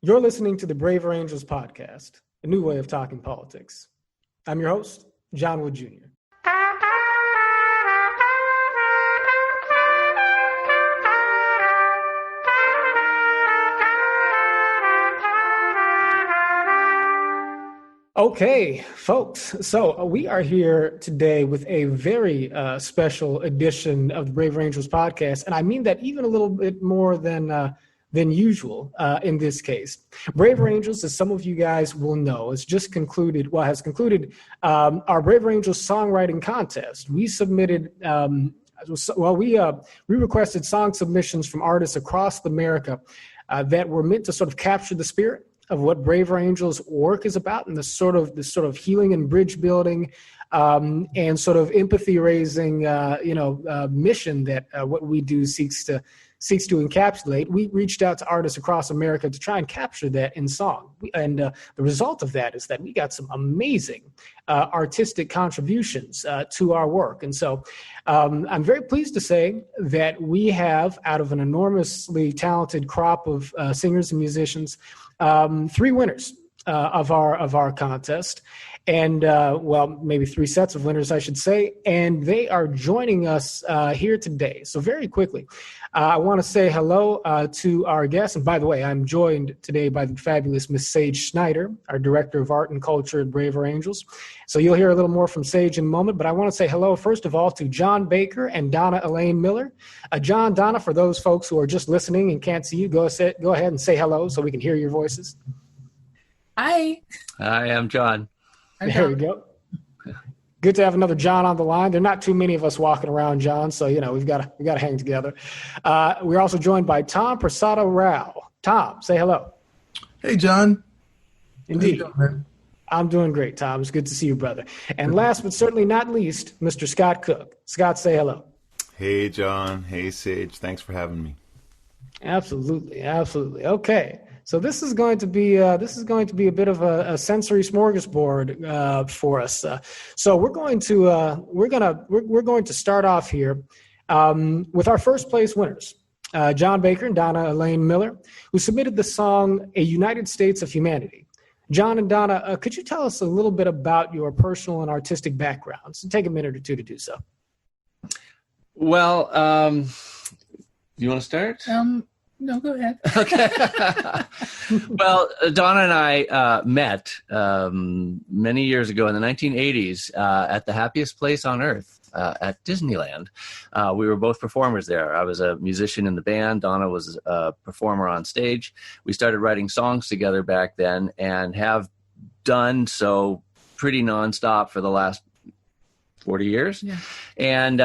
You're listening to the Braver Angels podcast, a new way of talking politics. I'm your host, John Wood Jr. Okay, folks, so we are here today with a very special edition of the Braver Angels podcast, and I mean that even a little bit more than usual in this case. Braver Angels, as some of you guys will know, has concluded our Braver Angels Songwriting Contest. We submitted, we requested song submissions from artists across America that were meant to sort of capture the spirit of what Braver Angels work is about, and this sort of healing and bridge building and sort of empathy raising mission that what we do seeks to encapsulate. We reached out to artists across America to try and capture that in song. And the result of that is that we got some amazing artistic contributions to our work. And so I'm very pleased to say that we have, out of an enormously talented crop of singers and musicians, 3 winners of our contest. And, maybe 3 sets of winners, I should say. And they are joining us here today. So very quickly, I want to say hello to our guests. And by the way, I'm joined today by the fabulous Miss Sage Snider, our Director of Art and Culture at Braver Angels. So you'll hear a little more from Sage in a moment. But I want to say hello, first of all, to John Baker and Donna Elaine Miller. John, Donna, for those folks who are just listening and can't see you, go ahead and say hello so we can hear your voices. Hi. Hi, I'm John. There we go. Good to have another John on the line. There are not too many of us walking around, John, so we've got to hang together. We're also joined by Tom Prasada-Rao. Tom, say hello. Hey, John. Indeed. I'm doing great, Tom. It's good to see you, brother. And last but certainly not least, Mr. Scott Cook. Scott, say hello. Hey, John. Hey, Sage. Thanks for having me. Absolutely. Okay. So this is going to be a bit of a sensory smorgasbord for us. So we're going to start off here with our first place winners, John Baker and Donna Elaine Miller, who submitted the song "A United States of Humanity." John and Donna, could you tell us a little bit about your personal and artistic backgrounds? Take a minute or two to do so. Well, you want to start? No, go ahead. Okay. Well, Donna and I met many years ago in the 1980s at the happiest place on earth at Disneyland. We were both performers there. I was a musician in the band. Donna was a performer on stage. We started writing songs together back then and have done so pretty nonstop for the last 40 years. Yeah. And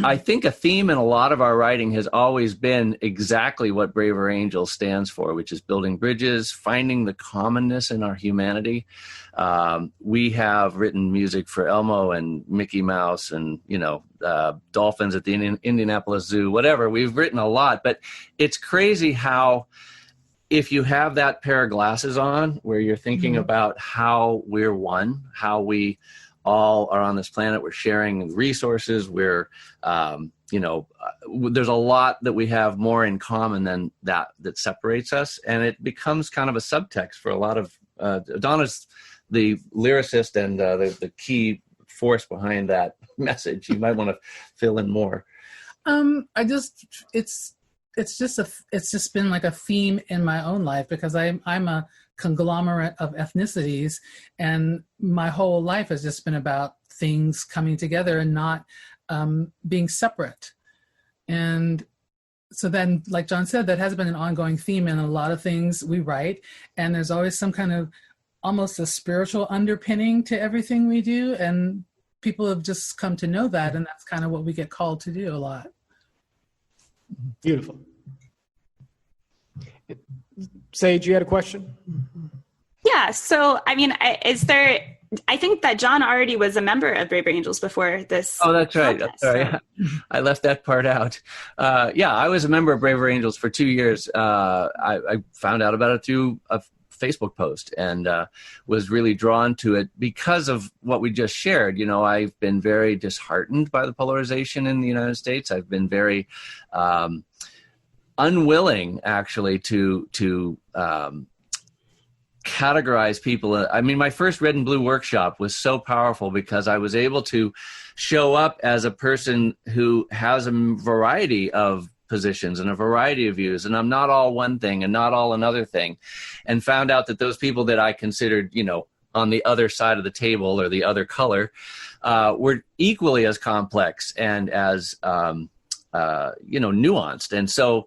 I think a theme in a lot of our writing has always been exactly what Braver Angels stands for, which is building bridges, finding the commonness in our humanity. We have written music for Elmo and Mickey Mouse and, dolphins at the Indianapolis Zoo, whatever. We've written a lot, but it's crazy how if you have that pair of glasses on where you're thinking about how we're one, how we all are on this planet, we're sharing resources, we're there's a lot that we have more in common than that separates us, and it becomes kind of a subtext for a lot of Donna's the lyricist and the key force behind that message. You might want to fill in more. It's just been like a theme in my own life because I'm a conglomerate of ethnicities, and my whole life has just been about things coming together and not being separate. And so then, like John said, that has been an ongoing theme in a lot of things we write, and there's always some kind of almost a spiritual underpinning to everything we do, and people have just come to know that, and that's kind of what we get called to do a lot. Beautiful. Sage, you had a question? Yeah. So, I think that John already was a member of Braver Angels before this. Oh, that's right. Contest, Sorry. so. I left that part out. I was a member of Braver Angels for 2 years. I found out about it through a Facebook post and was really drawn to it because of what we just shared. I've been very disheartened by the polarization in the United States. I've been very unwilling actually to categorize people. I mean, my first Red and Blue workshop was so powerful because I was able to show up as a person who has a variety of positions and a variety of views, and I'm not all one thing and not all another thing, and found out that those people that I considered, on the other side of the table or the other color, were equally as complex and as nuanced. And so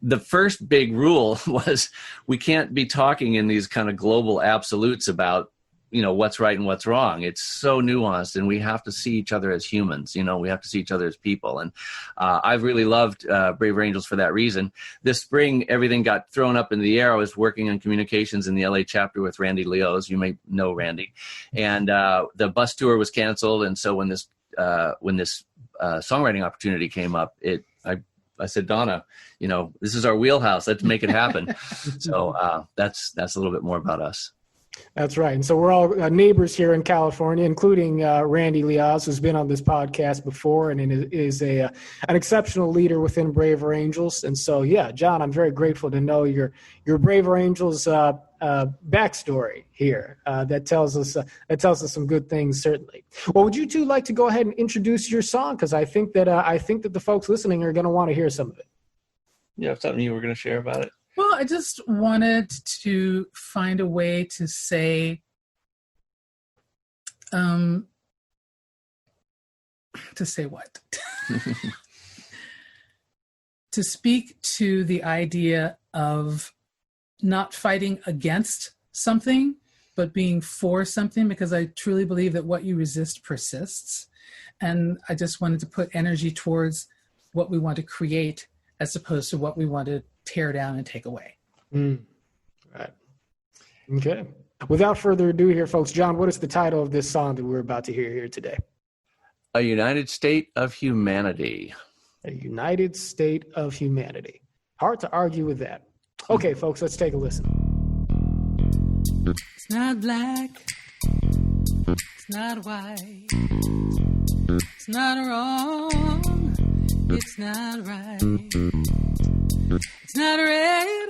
the first big rule was we can't be talking in these kind of global absolutes about, what's right and what's wrong. It's so nuanced, and we have to see each other as humans. We have to see each other as people. And I've really loved Braver Angels for that reason. This spring, everything got thrown up in the air. I was working on communications in the LA chapter with Randy Leos. You may know Randy. And the bus tour was canceled. And so when this songwriting opportunity came up, I said, Donna, this is our wheelhouse. Let's make it happen. So that's a little bit more about us. That's right. And so we're all neighbors here in California, including Randy Leos, who's been on this podcast before and is an exceptional leader within Braver Angels. And so, yeah, John, I'm very grateful to know your Braver Angels backstory here. That tells us some good things, certainly. Well, would you two like to go ahead and introduce your song? Because I think that the folks listening are going to want to hear some of it. You have something you were going to share about it? Well, I just wanted to find a way to say, what? To speak to the idea of not fighting against something, but being for something, because I truly believe that what you resist persists. And I just wanted to put energy towards what we want to create as opposed to what we want to tear down and take away. Right. Okay. Without further ado here, folks, John, what is the title of this song that we're about to hear here today? A United State of Humanity. A United State of Humanity. Hard to argue with that. Okay, folks, let's take a listen. It's not black. It's not white. It's not wrong. It's not right. It's not red.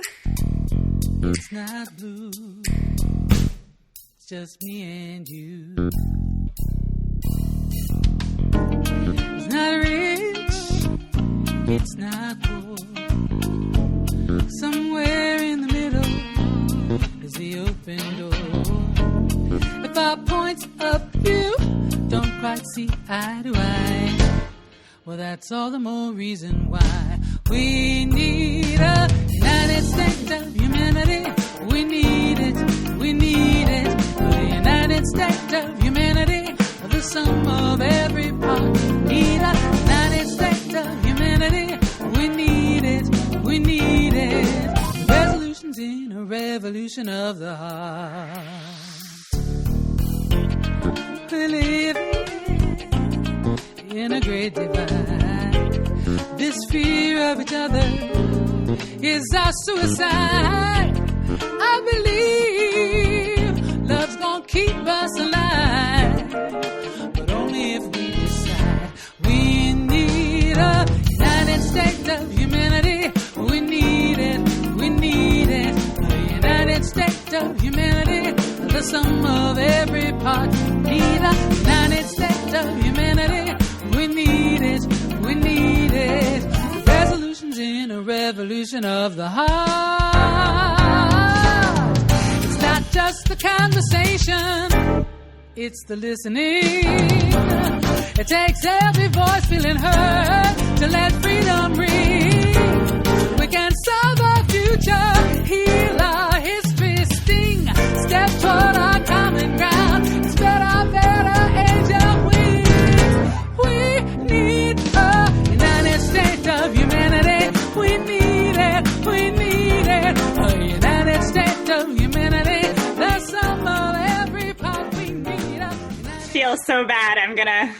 It's not blue. It's just me and you. It's not rich. It's not poor. Somewhere in the middle is the open door. If our points of view don't quite see eye to eye, well, that's all the more reason why we need a United States of humanity. We need it, we need it. A United States of humanity, the sum of every part. Need a United States of humanity. We need it, we need it. Resolutions in a revolution of the heart. We're living in a great divide. This fear of each other is our suicide. I believe love's gonna keep us alive, but only if we decide. We need a United States of humanity. We need it, we need it. A United States of humanity, the sum of every part. Need a United States of humanity. We need it, we need it. Resolutions in a revolution of the heart. It's not just the conversation, it's the listening. It takes every voice feeling heard to let freedom ring. We can solve our future, heal our history, sting, step toward our common ground, spread our better age of wings. We need a United States of humanity. We need it, we need it. A United States of humanity. The sum of every part. We need a Feels so bad. I'm gonna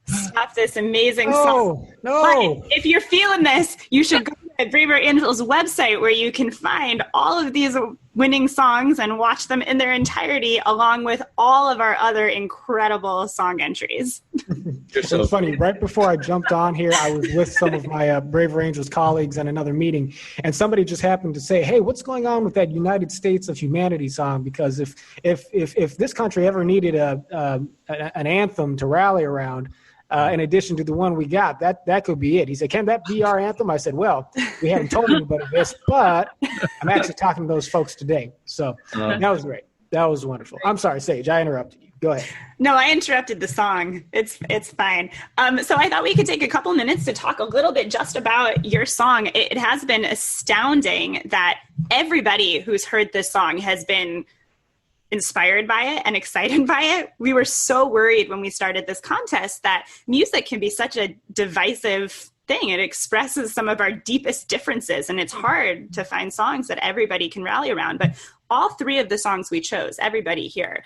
stop this amazing No, song. no. But if you're feeling this, you should go to at Braver Angels website, where you can find all of these winning songs and watch them in their entirety, along with all of our other incredible song entries. It's funny. Right before I jumped on here, I was with some of my Braver Angels colleagues in another meeting, and somebody just happened to say, "Hey, what's going on with that United States of Humanity song? Because if this country ever needed an anthem to rally around, in addition to the one we got, that could be it." He said, "Can that be our anthem?" I said, "Well, we haven't told anybody this, but I'm actually talking to those folks today." So that was great. That was wonderful. I'm sorry, Sage, I interrupted you. Go ahead. No, I interrupted the song. It's fine. So I thought we could take a couple minutes to talk a little bit just about your song. It has been astounding that everybody who's heard this song has been inspired by it and excited by it. We were so worried when we started this contest that music can be such a divisive thing. It expresses some of our deepest differences, and it's hard to find songs that everybody can rally around. But all three of the songs we chose, everybody here,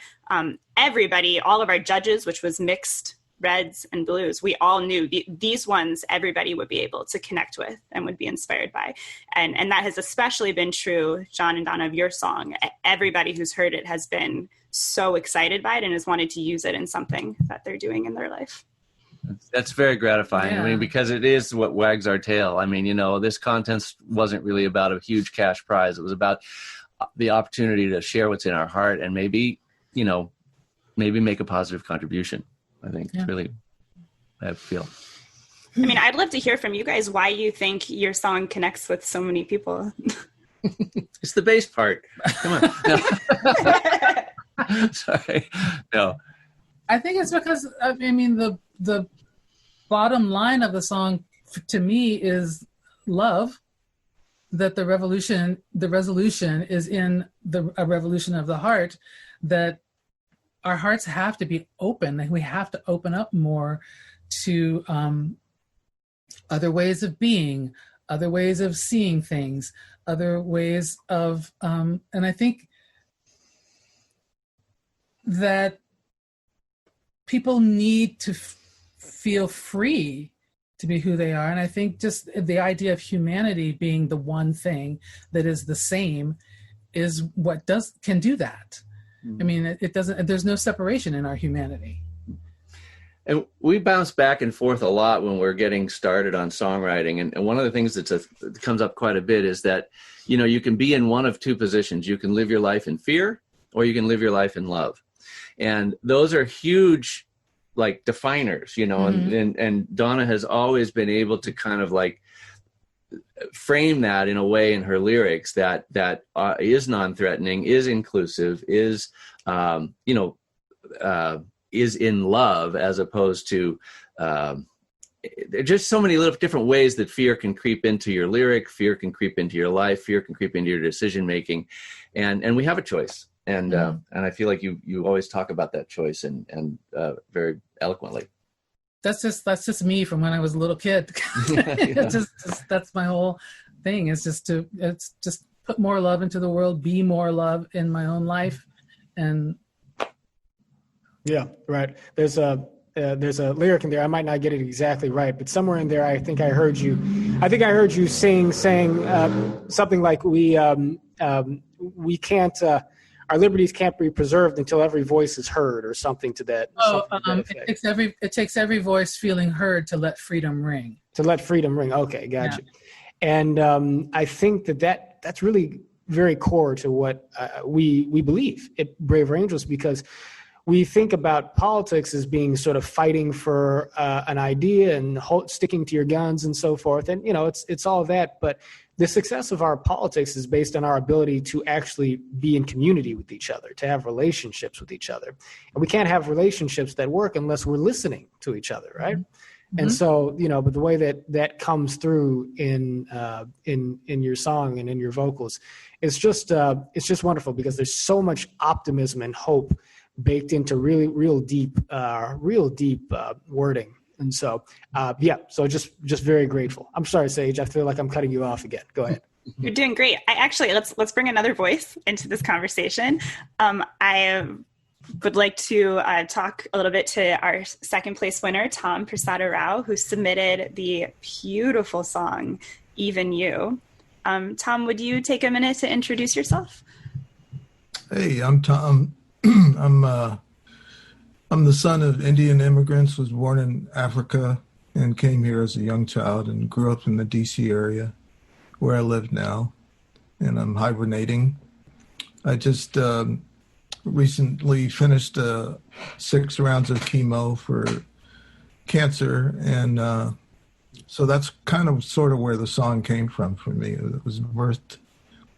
everybody, all of our judges, which was mixed reds and blues, we all knew these ones everybody would be able to connect with and would be inspired by. And that has especially been true, John and Donna, of your song. Everybody who's heard it has been so excited by it and has wanted to use it in something that they're doing in their life. That's very gratifying. Yeah. I mean, because it is what wags our tail. I mean, this contest wasn't really about a huge cash prize. It was about the opportunity to share what's in our heart and maybe make a positive contribution. I think it's really, I feel. I mean, I'd love to hear from you guys why you think your song connects with so many people. It's the bass part. Come on. No. Sorry. No. I think it's because, I mean, the bottom line of the song to me is love, that the resolution is in a revolution of the heart, that our hearts have to be open, and we have to open up more to other ways of being, other ways of seeing things, other ways of, and I think that people need to feel free to be who they are. And I think just the idea of humanity being the one thing that is the same is what can do that. I mean, it doesn't, there's no separation in our humanity. And we bounce back and forth a lot when we're getting started on songwriting. And one of the things that comes up quite a bit is that, you can be in one of two positions. You can live your life in fear, or you can live your life in love. And those are huge, like, definers, and Donna has always been able to kind of like frame that in a way in her lyrics that is non-threatening, is inclusive, is in love, as opposed to just so many little different ways that fear can creep into your lyric, fear can creep into your life, fear can creep into your decision making, and we have a choice. And I feel like you always talk about that choice and very eloquently. That's just me from when I was a little kid. It's just that's my whole thing. It's just put more love into the world, be more love in my own life, and yeah, right. There's a lyric in there. I might not get it exactly right, but somewhere in there, I think I heard you saying something like we can't. Our liberties can't be preserved until every voice is heard, or something to that. It takes every voice feeling heard to let freedom ring. To let freedom ring. Okay, gotcha. Yeah. And I think that's really very core to what we believe at Braver Angels, because we think about politics as being sort of fighting for an idea and sticking to your guns and so forth. And it's all that, but the success of our politics is based on our ability to actually be in community with each other, to have relationships with each other. And we can't have relationships that work unless we're listening to each other, right? Mm-hmm. And so, but the way that comes through in your song and in your vocals, it's just wonderful, because there's so much optimism and hope baked into real deep wording. And so, so just very grateful. I'm sorry, Sage. I feel like I'm cutting you off again. Go ahead. You're doing great. Let's bring another voice into this conversation. I would like to talk a little bit to our second place winner, Prasada-Rao, who submitted the beautiful song Even You. Tom, would you take a minute to introduce yourself? Hey, I'm Tom. I'm the son of Indian immigrants, was born in Africa and came here as a young child and grew up in the DC area where I live now. And I'm hibernating. I just recently finished 6 rounds of chemo for cancer. And so that's kind of sort of where the song came from for me. It was birthed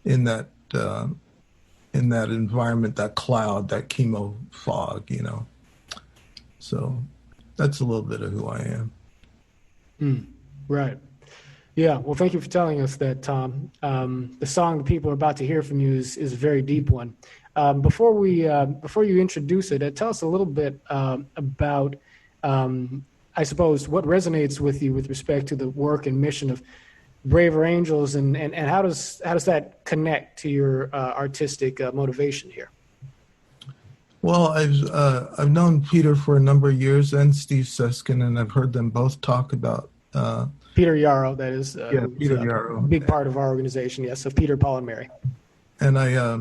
in that environment, that cloud, that chemo fog, you know. So that's a little bit of who I am. Right. Yeah. Well, thank you for telling us that, Tom. The song that people are about to hear from you is a very deep one. Before you introduce it, tell us a little bit about, I suppose, what resonates with you with respect to the work and mission of Braver Angels, and how does that connect to your artistic motivation here? Well, I've known Peter for a number of years and Steve Seskin, and I've heard them both talk about Peter Yarrow, that is Peter Yarrow, a big part of our organization. Yes, so Peter, Paul, and Mary. And I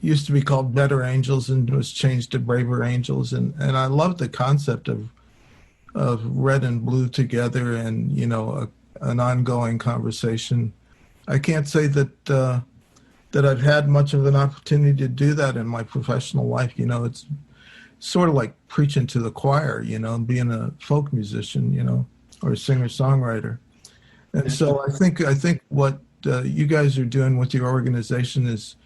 used to be called Better Angels and was changed to Braver Angels, and I love the concept of red and blue together, and you know, an ongoing conversation. I can't say that I've had much of an opportunity to do that in my professional life. You know, it's sort of like preaching to the choir, you know, being a folk musician, you know, or a singer-songwriter. And so I think what you guys are doing with your organization is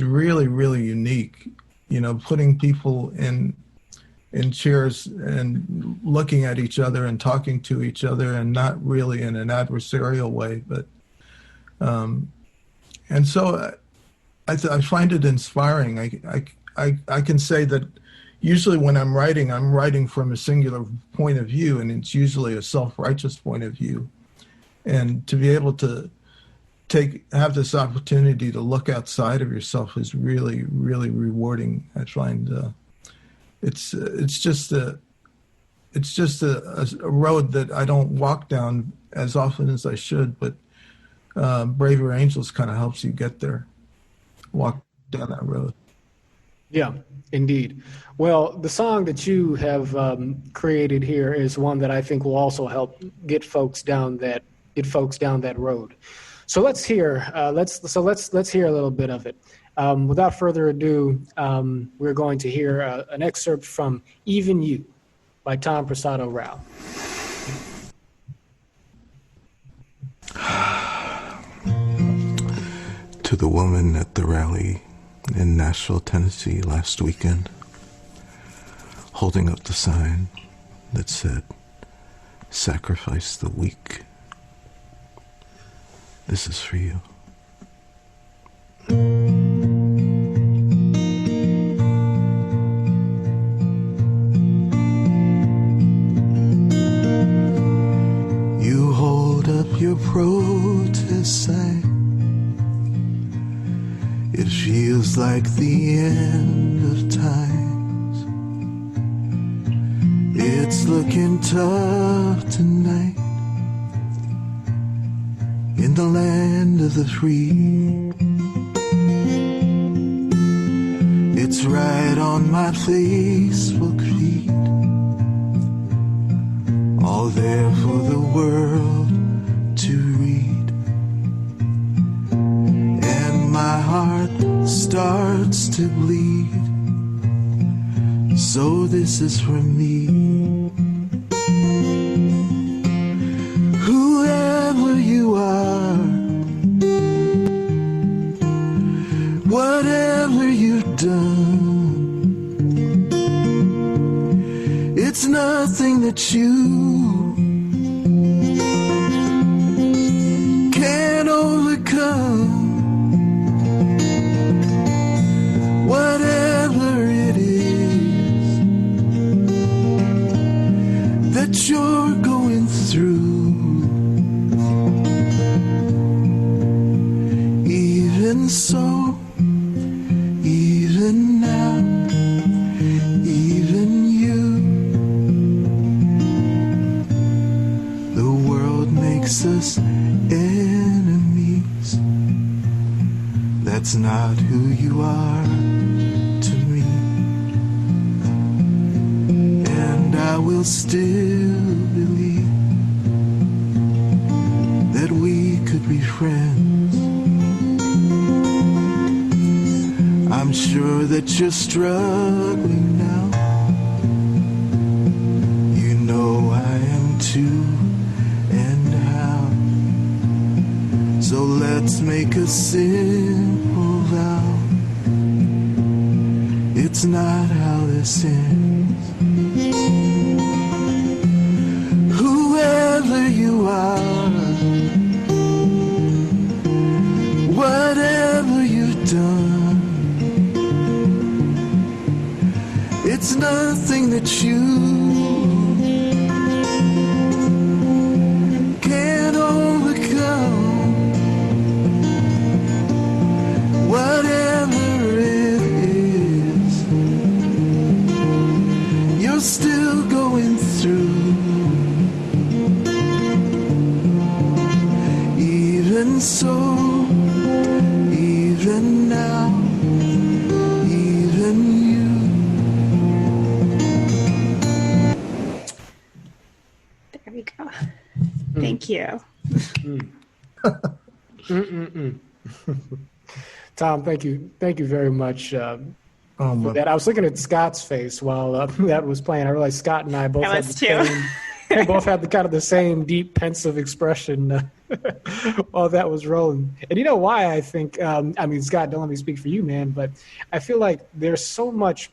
really, really unique. You know, putting people in chairs and looking at each other and talking to each other, and not really in an adversarial way, but and so I find it inspiring. I can say that usually when I'm writing from a singular point of view, and it's usually a self-righteous point of view. And to be able to have this opportunity to look outside of yourself is really, really rewarding. I find it's just a road that I don't walk down as often as I should, but Braver Angels kind of helps you get there, walk down that road. Yeah, indeed. Well, the song that you have created here is one that I think will also help get folks down that road. So let's hear let's hear a little bit of it. Without further ado, we're going to hear an excerpt from "Even You" by Tom Prasada-Rao. To the woman at the rally in Nashville, Tennessee last weekend, holding up the sign that said, "Sacrifice the weak." This is for you. You hold up your protest sign. It feels like the end of times. It's looking tough tonight in the land of the free. It's right on my Facebook feed, all there for the world to read. And my heart starts to bleed, so this is for me. Whoever you are, whatever you've done, it's nothing that you can't overcome. Whatever it is that you're going through, even so, even now, even you, the world makes us that's not who you are to me. And I will still believe that we could be friends. I'm sure that you're struggling now. You know I am too, and how. So let's make a simple vow. It's not how this ends. Whoever you are, whatever you've done, it's nothing that you can't overcome. Whatever it is, you're still going through. Even so, even now, even you. There we go. Thank you. Tom, thank you very much for that. I was looking at Scott's face while that was playing. I realized Scott and I both had the same, we both had the kind of the same deep, pensive expression while that was rolling. And you know why? I think, I mean, Scott, don't let me speak for you, man, but I feel like there's so much.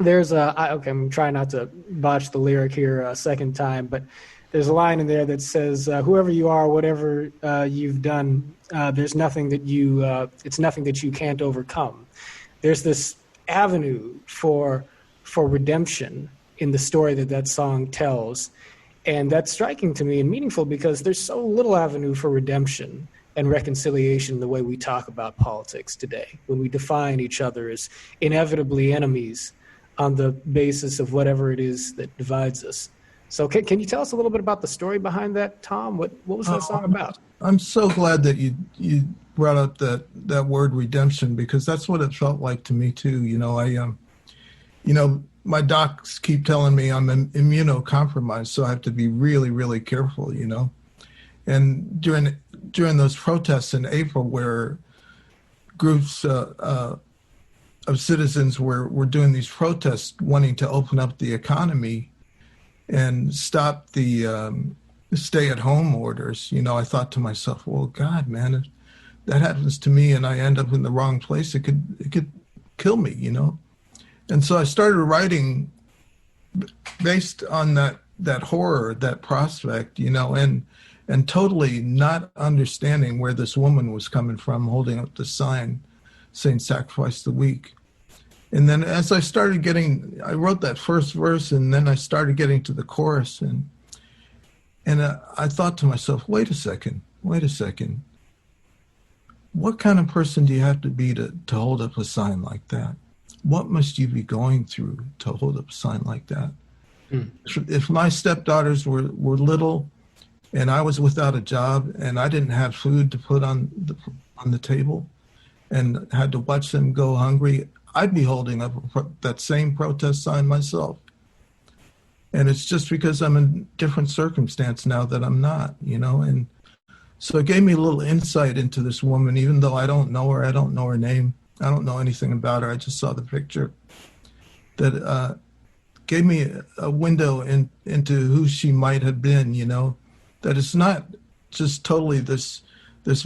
Okay, I'm trying not to botch the lyric here a second time, but there's a line in there that says, "Whoever you are, whatever you've done, there's nothing that it's nothing that you can't overcome." There's this avenue for redemption in the story that song tells, and that's striking to me and meaningful because there's so little avenue for redemption and reconciliation the way we talk about politics today, when we define each other as inevitably enemies on the basis of whatever it is that divides us. So can you tell us a little bit about the story behind that, Tom? What was that song about? I'm so glad that you brought up that word redemption, because that's what it felt like to me too. You know, my docs keep telling me I'm immunocompromised, so I have to be really, really careful, you know. And during those protests in April where groups of citizens were doing these protests wanting to open up the economy and stop the stay-at-home orders, you know, I thought to myself, well, God, man, if that happens to me and I end up in the wrong place, it could kill me, you know. And so I started writing based on that horror, that prospect, you know, and totally not understanding where this woman was coming from, holding up the sign saying sacrifice the weak. And then as I wrote that first verse, and then I started getting to the chorus, and I thought to myself, wait a second. What kind of person do you have to be to hold up a sign like that? What must you be going through to hold up a sign like that? If my stepdaughters were little and I was without a job and I didn't have food to put on the table and had to watch them go hungry, I'd be holding up that same protest sign myself. And it's just because I'm in different circumstance now that I'm not, you know. And so it gave me a little insight into this woman, even though I don't know her, I don't know her name, I don't know anything about her, I just saw the picture. That gave me a window into who she might have been, you know. That it's not just totally this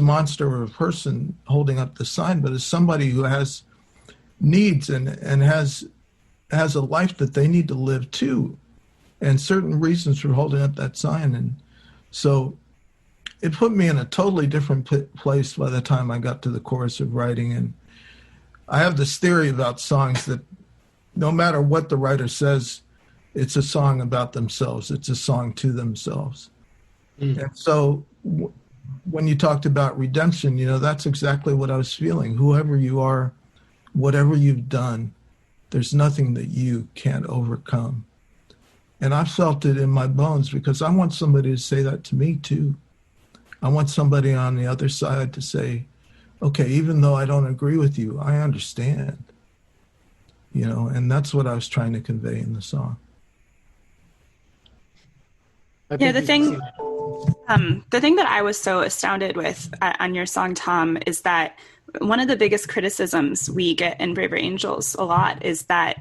monster of a person holding up the sign, but it's somebody who has needs and has a life that they need to live too, and certain reasons for holding up that sign. And so it put me in a totally different place by the time I got to the chorus of writing. And I have this theory about songs that no matter what the writer says, it's a song about themselves. It's a song to themselves. And so when you talked about redemption, you know, that's exactly what I was feeling. Whoever you are, whatever you've done, there's nothing that you can't overcome. And I felt it in my bones because I want somebody to say that to me too. I want somebody on the other side to say, okay, even though I don't agree with you, I understand. And that's what I was trying to convey in the song. Yeah, the thing that I was so astounded with on your song, Tom, is that one of the biggest criticisms we get in Braver Angels a lot is that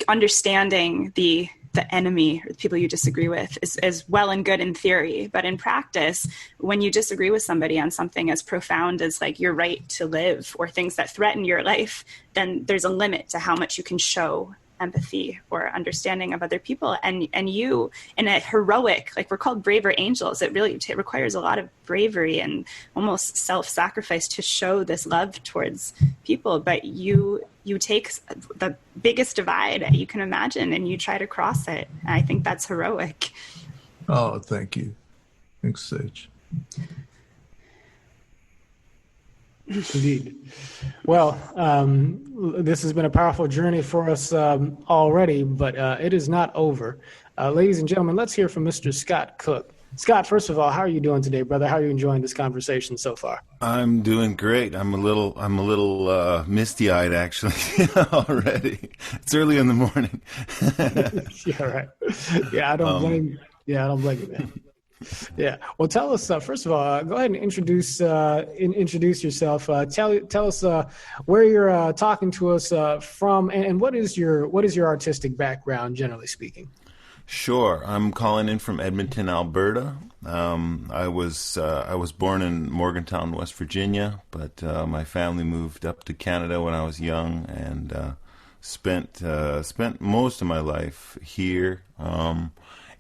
understanding the enemy or the people you disagree with is well and good in theory, but in practice, when you disagree with somebody on something as profound as like your right to live or things that threaten your life, then there's a limit to how much you can show empathy or understanding of other people. And you, in a heroic, like we're called Braver Angels, it really requires a lot of bravery and almost self-sacrifice to show this love towards people. But you take the biggest divide you can imagine and you try to cross it. And I think that's heroic. Oh, thank you. Thanks, Sage. Indeed. Well, this has been a powerful journey for us already, but it is not over. Ladies and gentlemen, let's hear from Mr. Scott Cook. Scott, first of all, how are you doing today, brother? How are you enjoying this conversation so far? I'm doing great. I'm a little misty-eyed actually already. It's early in the morning. Yeah, right. Yeah, I don't blame you, man. Yeah. Well, tell us first of all. Go ahead and introduce yourself. Tell us where you're talking to us from, and what is your artistic background, generally speaking. Sure. I'm calling in from Edmonton, Alberta. I was born in Morgantown, West Virginia, but my family moved up to Canada when I was young, and spent most of my life here.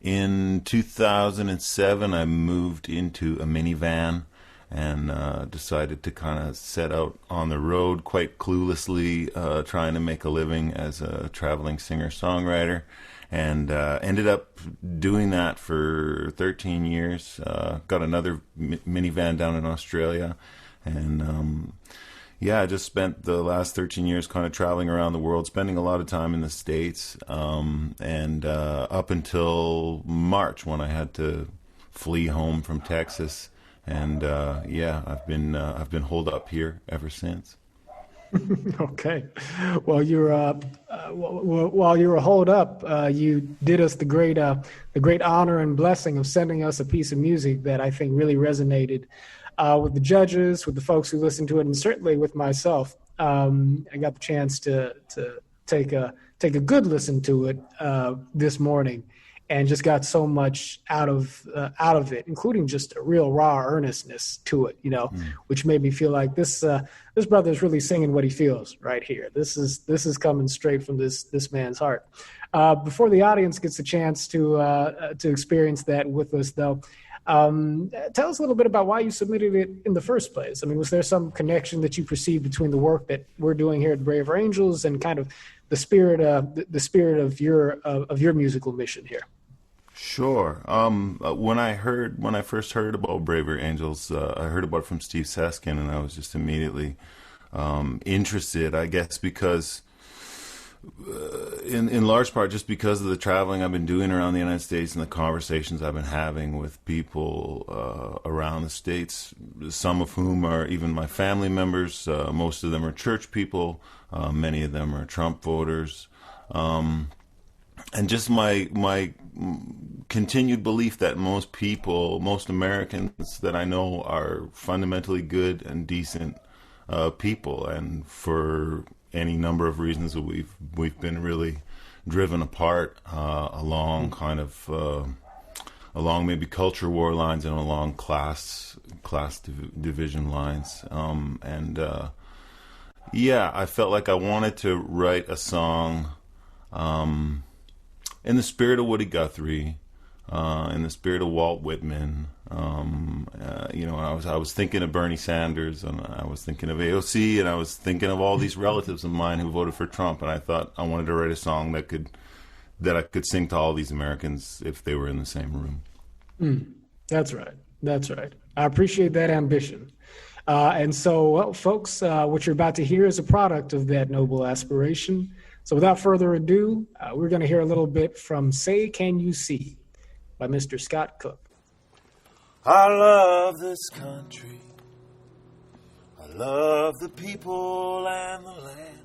In 2007, I moved into a minivan and decided to kind of set out on the road quite cluelessly, trying to make a living as a traveling singer-songwriter, and ended up doing that for 13 years. Got another minivan down in Australia, and I just spent the last 13 years kind of traveling around the world, spending a lot of time in the States, and up until March when I had to flee home from Texas. And I've been holed up here ever since. Okay. Well, while you were holed up, you did us the great honor and blessing of sending us a piece of music that I think really resonated with the judges, with the folks who listened to it, and certainly with myself. I got the chance to take a good listen to it this morning, and just got so much out of it, including just a real raw earnestness to it, which made me feel like this brother is really singing what he feels right here. This is coming straight from this man's heart. Before the audience gets a chance to experience that with us, though, tell us a little bit about why you submitted it in the first place. I mean, was there some connection that you perceived between the work that we're doing here at Braver Angels and kind of the spirit of your musical mission here? Sure. When I first heard about Braver Angels, I heard about it from Steve Seskin, and I was just immediately interested, I guess, because in large part just because of the traveling I've been doing around the United States and the conversations I've been having with people around the States, some of whom are even my family members. Most of them are church people. Many of them are Trump voters. And just my continued belief that most Americans that I know are fundamentally good and decent people, and for any number of reasons that we've been really driven apart along along maybe culture war lines and along class division lines, I felt like I wanted to write a song in the spirit of Woody Guthrie, in the spirit of Walt Whitman. I was thinking of Bernie Sanders, and I was thinking of AOC, and I was thinking of all these relatives of mine who voted for Trump, and I thought I wanted to write a song that I could sing to all these Americans if they were in the same room. That's right. I appreciate that ambition. And so, well, folks, what you're about to hear is a product of that noble aspiration. So without further ado, we're going to hear a little bit from Say Can You See by Mr. Scott Cook. I love this country. I love the people and the land,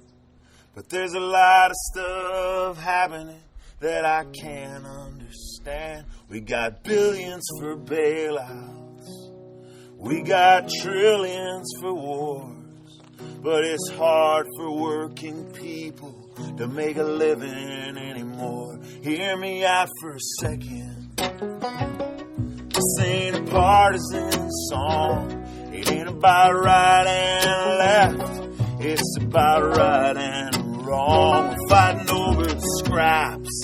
but there's a lot of stuff happening that I can't understand. We got billions for bailouts, we got trillions for wars, but it's hard for working people to make a living anymore. Hear me out for a second. This ain't a partisan song. It ain't about right and left. It's about right and wrong. We're fighting over the scraps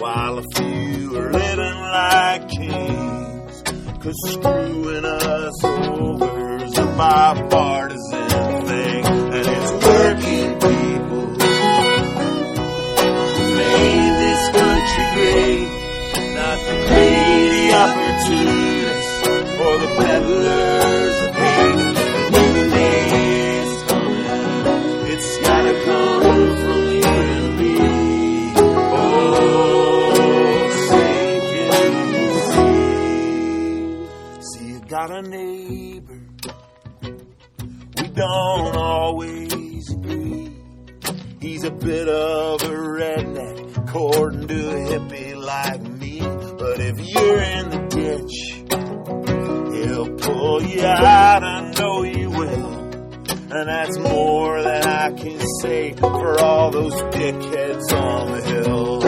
while a few are living like kings. 'Cause screwing us over is a bipartisan thing, and it's working people who made this country great, not the greedy opportunists or the peddlers of hate. The new day is coming, it's gotta come from you and me. Oh, say can you see? You got a neighbor, we don't always agree. He's a bit of a redneck, according to a hippie like me. But if you're in the ditch, he'll pull you out, I know you will. And that's more than I can say for all those dickheads on the hill.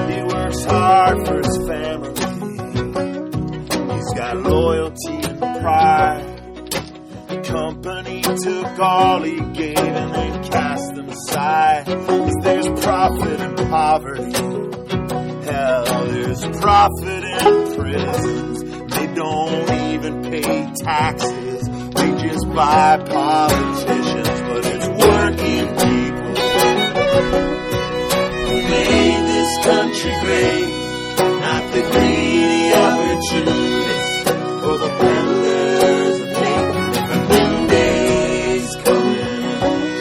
He works hard for his family, he's got loyalty and pride. The company took all he gave and then cast him aside. 'Cause there's profit in poverty, hell, there's profit in prisons. They don't even pay taxes, they just buy politicians. But it's working people who made this country great, not the greedy opportunists or the peddlers of hate. A new day's coming,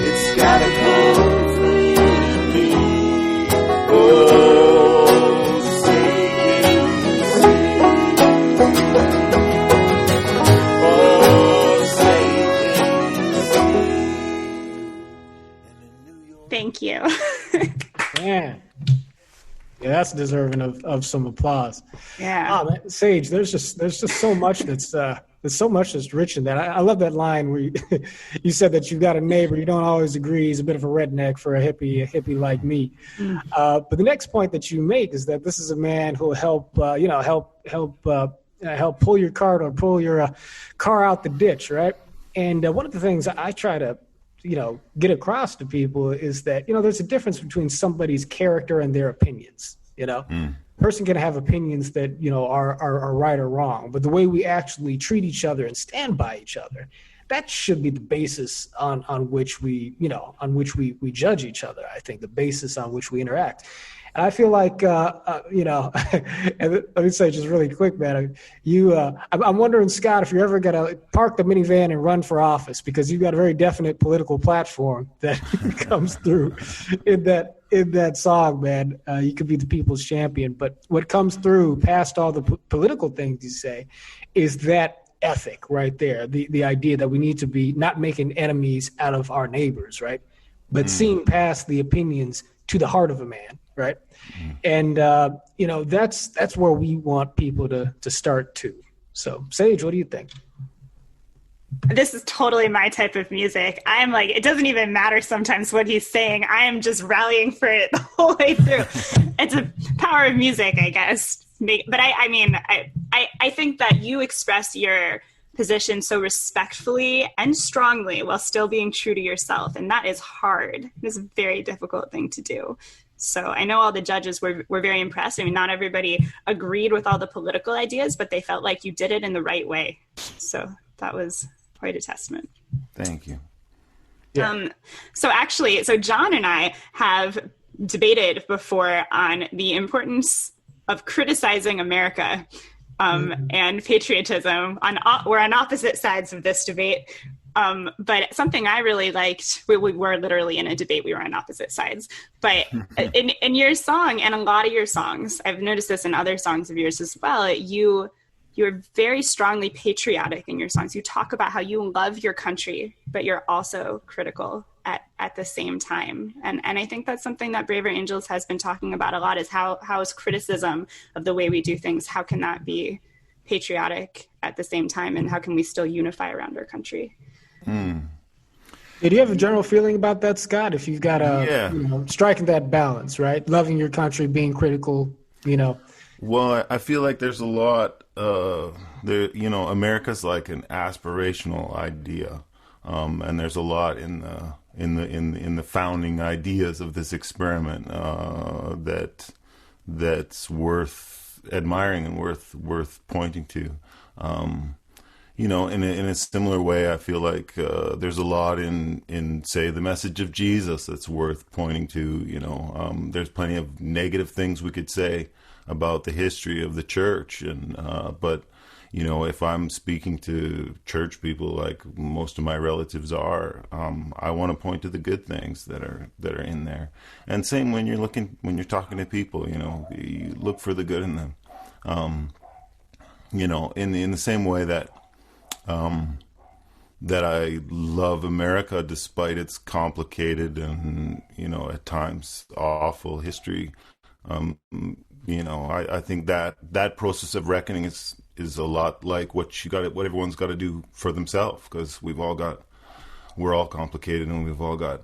it's gotta come from you and me. Oh, say can you see? Oh, say can you see? Thank you. Man. Yeah, that's deserving of some applause. Yeah. Oh, man, Sage, there's just so much there's so much that's rich in that. I love that line where you said that you've got a neighbor you don't always agree. He's a bit of a redneck for a hippie like me. But the next point that you make is that this is a man who will help pull your cart or pull your car out the ditch, right? And one of the things I try to get across to people is that, there's a difference between somebody's character and their opinions, Person can have opinions that, are right or wrong, but the way we actually treat each other and stand by each other, that should be the basis on which we judge each other. I think the basis on which we interact. And I feel like, and let me say just really quick, man, I'm wondering, Scott, if you're ever going to park the minivan and run for office, because you've got a very definite political platform that comes through in that song, man. You could be the people's champion. But what comes through past all the political things you say is that ethic right there, the idea that we need to be not making enemies out of our neighbors, right? But seeing past the opinions to the heart of a man, right? And, that's where we want people to start too. So, Sage, what do you think? This is totally my type of music. I'm like, it doesn't even matter sometimes what he's saying. I am just rallying for it the whole way through. It's a power of music, I guess. But I think that you express your position so respectfully and strongly while still being true to yourself. And that is hard. It's a very difficult thing to do. So I know all the judges were very impressed. I mean, not everybody agreed with all the political ideas, but they felt like you did it in the right way. So that was quite a testament. Thank you. Yeah. So John and I have debated before on the importance of criticizing America and patriotism. We're on opposite sides of this debate. But something I really liked, we were literally in a debate, we were on opposite sides, but in your song and a lot of your songs, I've noticed this in other songs of yours as well, you you're very strongly patriotic in your songs. You talk about how you love your country, but you're also critical at the same time. And I think that's something that Braver Angels has been talking about a lot, is how is criticism of the way we do things, how can that be patriotic at the same time, and how can we still unify around our country? Do you have a general feeling about that, Scott? If you've got striking that balance, right? Loving your country, being critical, Well, I feel like there's a lot there. America's like an aspirational idea, and there's a lot in the founding ideas of this experiment that's worth admiring and worth pointing to. In a similar way, I feel like there's a lot in say the message of Jesus that's worth pointing to. There's plenty of negative things we could say about the history of the church, but if I'm speaking to church people, like most of my relatives are, I want to point to the good things that are in there. And same when you're talking to people, you look for the good in them. In the same way that I love America despite its complicated and at times awful history. I think that process of reckoning is a lot like what everyone's got to do for themselves, because we're all complicated, and we've all got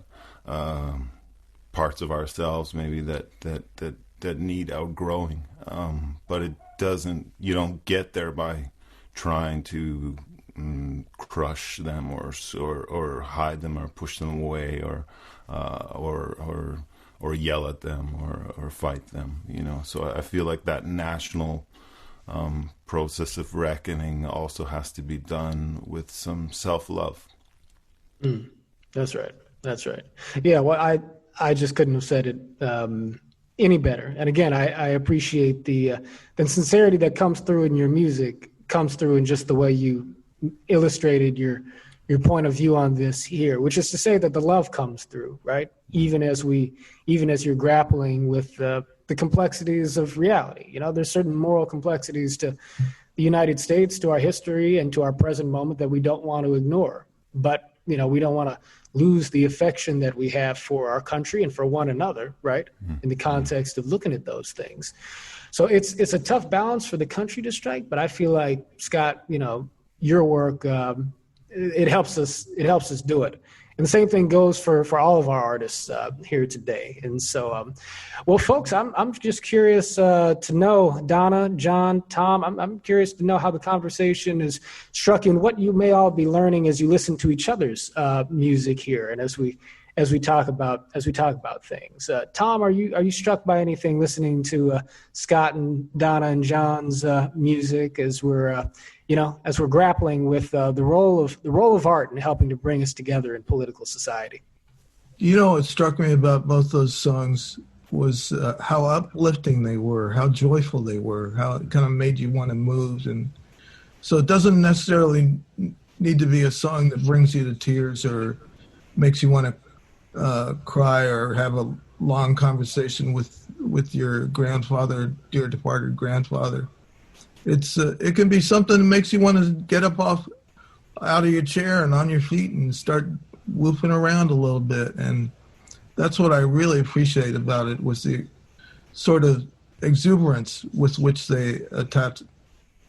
parts of ourselves maybe that need outgrowing. But you don't get there by trying to crush them or hide them or push them away or yell at them or fight them, So I feel like that national process of reckoning also has to be done with some self-love. That's right. Yeah, well, I just couldn't have said it any better. And again, I appreciate the sincerity that comes through in your music, comes through in just the way you illustrated your point of view on this here, which is to say that the love comes through, right? Even as you're grappling with the complexities of reality. There's certain moral complexities to the United States, to our history, and to our present moment that we don't want to ignore. But, we don't want to lose the affection that we have for our country and for one another, right? In the context of looking at those things. So it's a tough balance for the country to strike, but I feel like, Scott, your work, it helps us do it. And the same thing goes for all of our artists here today. And so, well, folks, I'm just curious to know, Donna, John, Tom, I'm curious to know how the conversation is struck you and what you may all be learning as you listen to each other's music here, and as we talk about things. Tom, are you struck by anything listening to Scott and Donna and John's music as we're grappling with the role of art in helping to bring us together in political society? What struck me about both those songs was how uplifting they were, how joyful they were, how it kind of made you want to move. And so it doesn't necessarily need to be a song that brings you to tears or makes you want to cry or have a long conversation with your grandfather, dear departed grandfather. It can be something that makes you want to get up out of your chair and on your feet and start whooping around a little bit. And that's what I really appreciate about it, was the sort of exuberance with which they attacked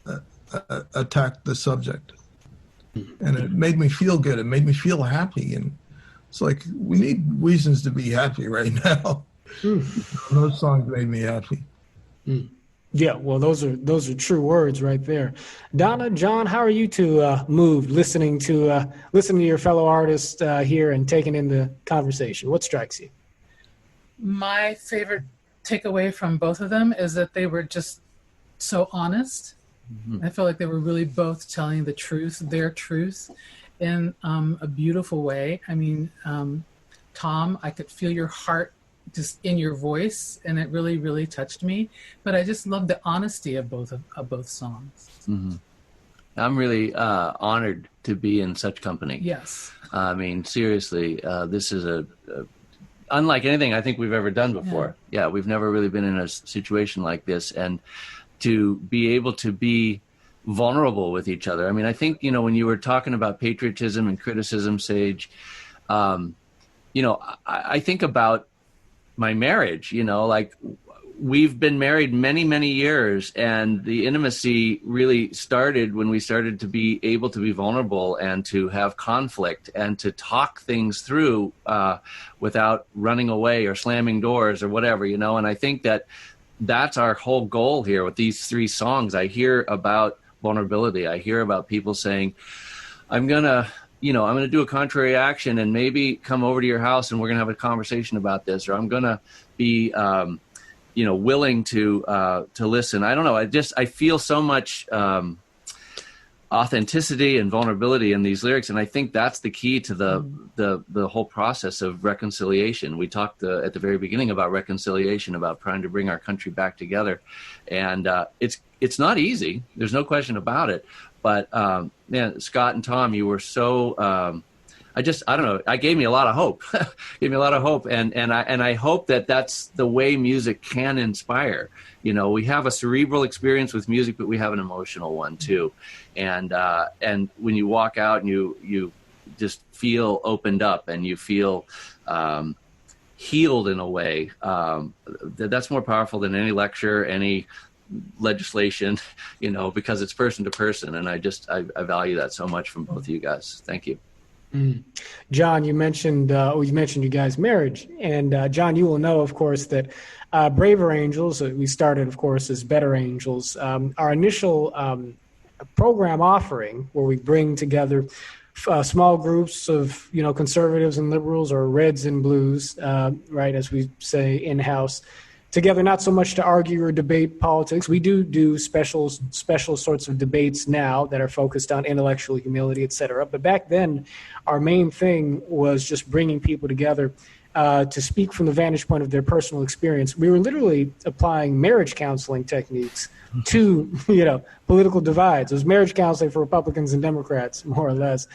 the subject. And it made me feel good. It made me feel happy. And it's like, we need reasons to be happy right now. Those songs made me happy. Yeah, well, those are true words right there. Donna, John, how are you two moved listening to your fellow artists here and taking in the conversation? What strikes you? My favorite takeaway from both of them is that they were just so honest. I feel like they were really both telling the truth, their truth, in a beautiful way. I mean, Tom, I could feel your heart just in your voice, and it really, really touched me. But I just love the honesty of both songs. Mm-hmm. I'm really honored to be in such company. Yes. I mean, seriously, this is a unlike anything I think we've ever done before. We've never really been in a situation like this, and to be able to be vulnerable with each other. I mean, I think, when you were talking about patriotism and criticism, Sage, I think about my marriage, like we've been married many, many years, and the intimacy really started when we started to be able to be vulnerable and to have conflict and to talk things through without running away or slamming doors or whatever, and I think that's our whole goal here with these 3 songs. I hear about vulnerability. I hear about people saying, I'm going to do a contrary action and maybe come over to your house and we're going to have a conversation about this, or I'm going to be, willing to listen. I don't know. I feel so much authenticity and vulnerability in these lyrics, and I think that's the key to the whole process of reconciliation. We talked at the very beginning about reconciliation, about trying to bring our country back together, and it's not easy. There's no question about it. But Scott and Tom, you were so I don't know. It gave me a lot of hope. And I hope that that's the way music can inspire. We have a cerebral experience with music, but we have an emotional one too. And when you walk out and you just feel opened up and you feel healed in a way, that's more powerful than any lecture, any legislation, because it's person to person. And I value that so much from both of you guys. Thank you. John, you mentioned you guys' marriage, and John, you will know, of course, that Braver Angels, we started, of course, as Better Angels. Our initial program offering, where we bring together small groups of conservatives and liberals, or reds and blues, right, as we say in-house, together, not so much to argue or debate politics. We do special sorts of debates now that are focused on intellectual humility, et cetera. But back then, our main thing was just bringing people together to speak from the vantage point of their personal experience. We were literally applying marriage counseling techniques to, political divides. It was marriage counseling for Republicans and Democrats, more or less.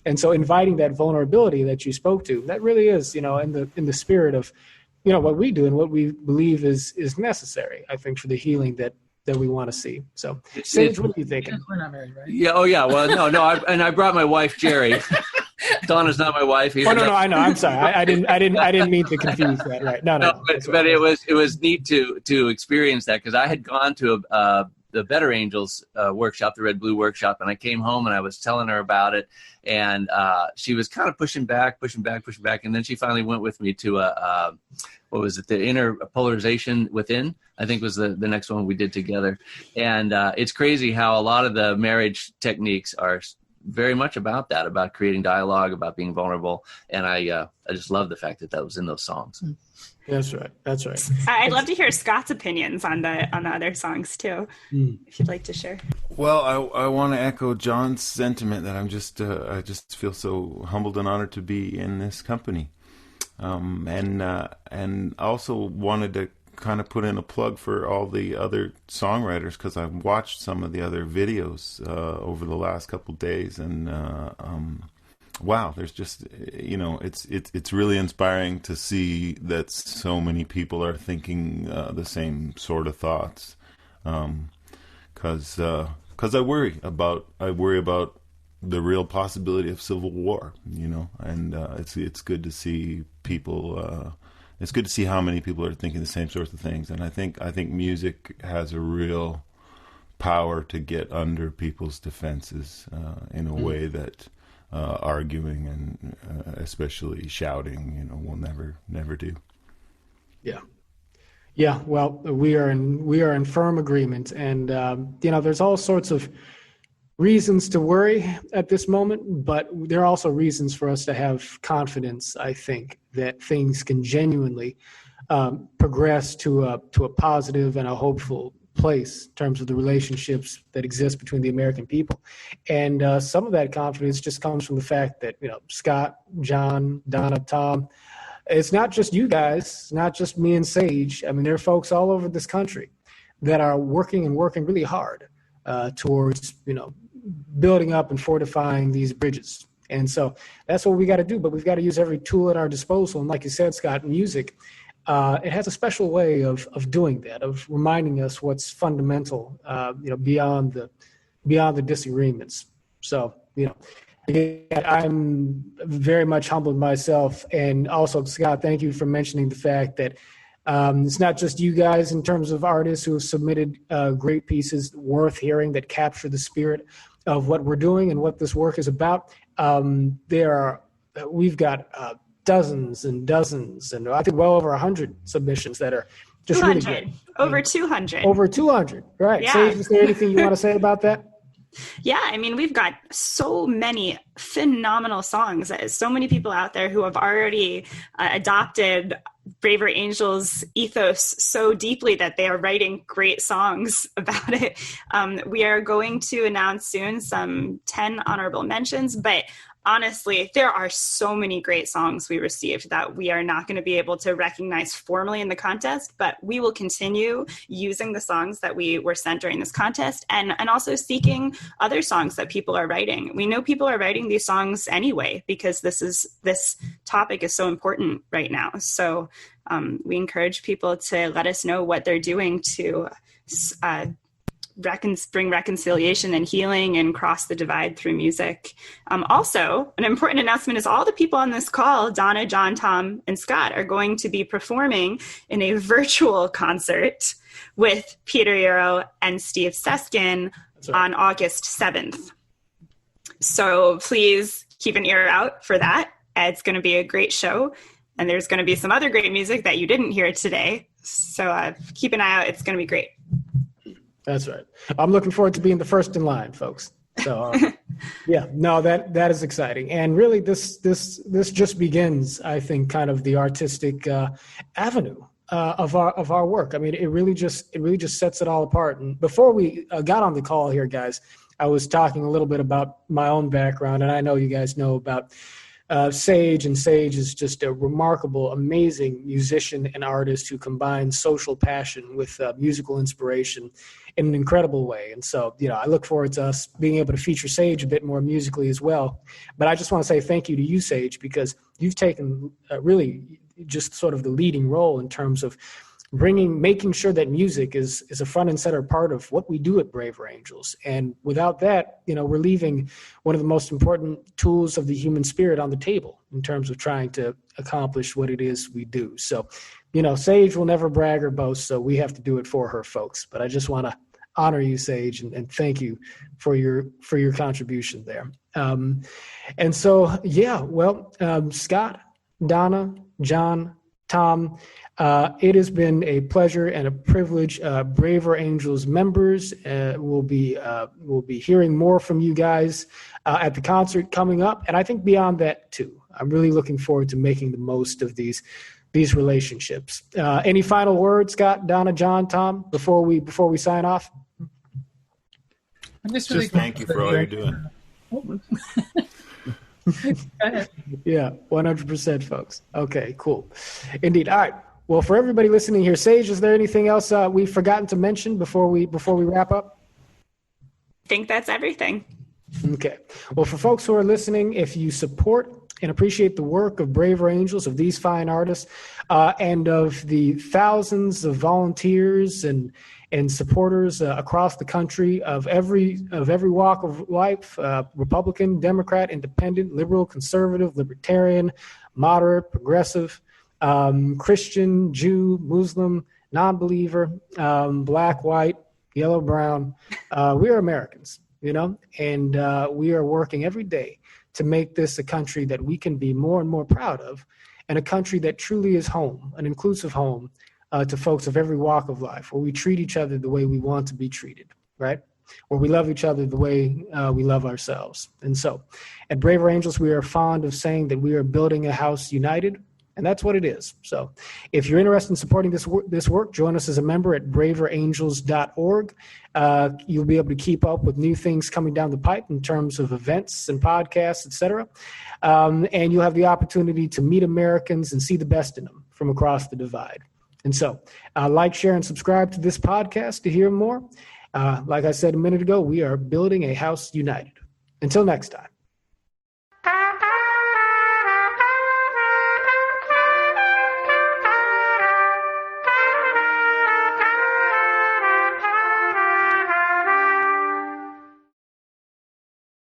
And so inviting that vulnerability that you spoke to, that really is, in the spirit of, what we do and what we believe is necessary, I think, for the healing that we want to see. So, Sage, what are you thinking? We're not married, right? Yeah. Oh, yeah. Well, no. I brought my wife, Jerry. Donna's not my wife. Oh, no. I know. I'm sorry. I didn't mean to confuse that. Right. No. But it was neat to experience that, because I had gone to the Better Angels workshop, the Red Blue workshop, and I came home and I was telling her about it, and she was kind of pushing back, and then she finally went with me to what was it? The Inner Polarization Within, I think, was the next one we did together. And it's crazy how a lot of the marriage techniques are very much about that, about creating dialogue, about being vulnerable. And I just love the fact that was in those songs. That's right. I'd love to hear Scott's opinions on the other songs too, if you'd like to share. Well, I want to echo John's sentiment that I just feel so humbled and honored to be in this company, and also wanted to kind of put in a plug for all the other songwriters, because I've watched some of the other videos over the last couple days, and wow, there's just, it's really inspiring to see that so many people are thinking the same sort of thoughts, because I worry about the real possibility of civil war, and it's good to see people. It's good to see how many people are thinking the same sorts of things, and I think music has a real power to get under people's defenses in a way that arguing and especially shouting, will never do. Yeah. Well, we are in firm agreement, and there's all sorts of reasons to worry at this moment, but there are also reasons for us to have confidence, I think, that things can genuinely progress to a positive and a hopeful place in terms of the relationships that exist between the American people. And some of that confidence just comes from the fact that, Scott, John, Donna, Tom, it's not just you guys, not just me and Sage. I mean, there are folks all over this country that are working really hard towards, building up and fortifying these bridges. And so that's what we got to do, but we've got to use every tool at our disposal. And like you said, Scott, music, it has a special way of doing that, of reminding us what's fundamental, beyond beyond the disagreements. So, again, I'm very much humbled myself. And also, Scott, thank you for mentioning the fact that it's not just you guys in terms of artists who have submitted great pieces worth hearing that capture the spirit of what we're doing and what this work is about. We've got dozens and dozens, and I think well over 100 submissions that are just 200. Really good. Over 200. Over 200, right. Yeah. Sage, is there anything you want to say about that? Yeah, I mean, we've got so many phenomenal songs. So many people out there who have already adopted Braver Angels ethos so deeply that they are writing great songs about it. We are going to announce soon some 10 honorable mentions, but honestly, there are so many great songs we received that we are not going to be able to recognize formally in the contest, but we will continue using the songs that we were sent during this contest and also seeking other songs that people are writing. We know people are writing these songs anyway because this topic is so important right now. So we encourage people to let us know what they're doing to bring reconciliation and healing and cross the divide through music. Also, an important announcement is all the people on this call, Donna, John, Tom, and Scott, are going to be performing in a virtual concert with Peter Yarrow and Steve Seskin on August 7th. So please keep an ear out for that. It's going to be a great show, and there's going to be some other great music that you didn't hear today. So keep an eye out. It's going to be great. That's right. I'm looking forward to being the first in line, folks. So, yeah, no, that is exciting. And really, this just begins, I think, kind of the artistic avenue of our work. I mean, it really just sets it all apart. And before we got on the call here, guys, I was talking a little bit about my own background, and I know you guys know about Sage, and Sage is just a remarkable, amazing musician and artist who combines social passion with musical inspiration in an incredible way. And so, I look forward to us being able to feature Sage a bit more musically as well. But I just want to say thank you to you, Sage, because you've taken really just sort of the leading role in terms of making sure that music is a front and center part of what we do at Braver Angels. And without that, we're leaving one of the most important tools of the human spirit on the table in terms of trying to accomplish what it is we do. So, Sage will never brag or boast, so we have to do it for her, folks. But I just want to honor you, Sage, and thank you for your contribution there. And so, Scott, Donna, John, Tom, it has been a pleasure and a privilege. Braver Angels members will be hearing more from you guys at the concert coming up, and I think beyond that too. I'm really looking forward to making the most of these relationships. Any final words, Scott, Donna, John, Tom, before we sign off? I'm just really thank you for all you're doing. Yeah, 100%, folks. Okay, cool. Indeed. All right. Well, for everybody listening here, Sage, is there anything else we've forgotten to mention before we wrap up? I think that's everything. Okay. Well, for folks who are listening, if you support and appreciate the work of Braver Angels, of these fine artists, and of the thousands of volunteers and supporters across the country of every walk of life, Republican, Democrat, Independent, Liberal, Conservative, Libertarian, Moderate, Progressive, Christian, Jew, Muslim, non-believer, black, white, yellow, brown. We are Americans, and we are working every day to make this a country that we can be more and more proud of, and a country that truly is home, an inclusive home to folks of every walk of life, where we treat each other the way we want to be treated, right? Where we love each other the way we love ourselves. And so at Braver Angels, we are fond of saying that we are building a house united, and that's what it is. So if you're interested in supporting this work, join us as a member at braverangels.org. You'll be able to keep up with new things coming down the pipe in terms of events and podcasts, etc. And you'll have the opportunity to meet Americans and see the best in them from across the divide. And so like, share, and subscribe to this podcast to hear more. Like I said a minute ago, we are building a house united. Until next time.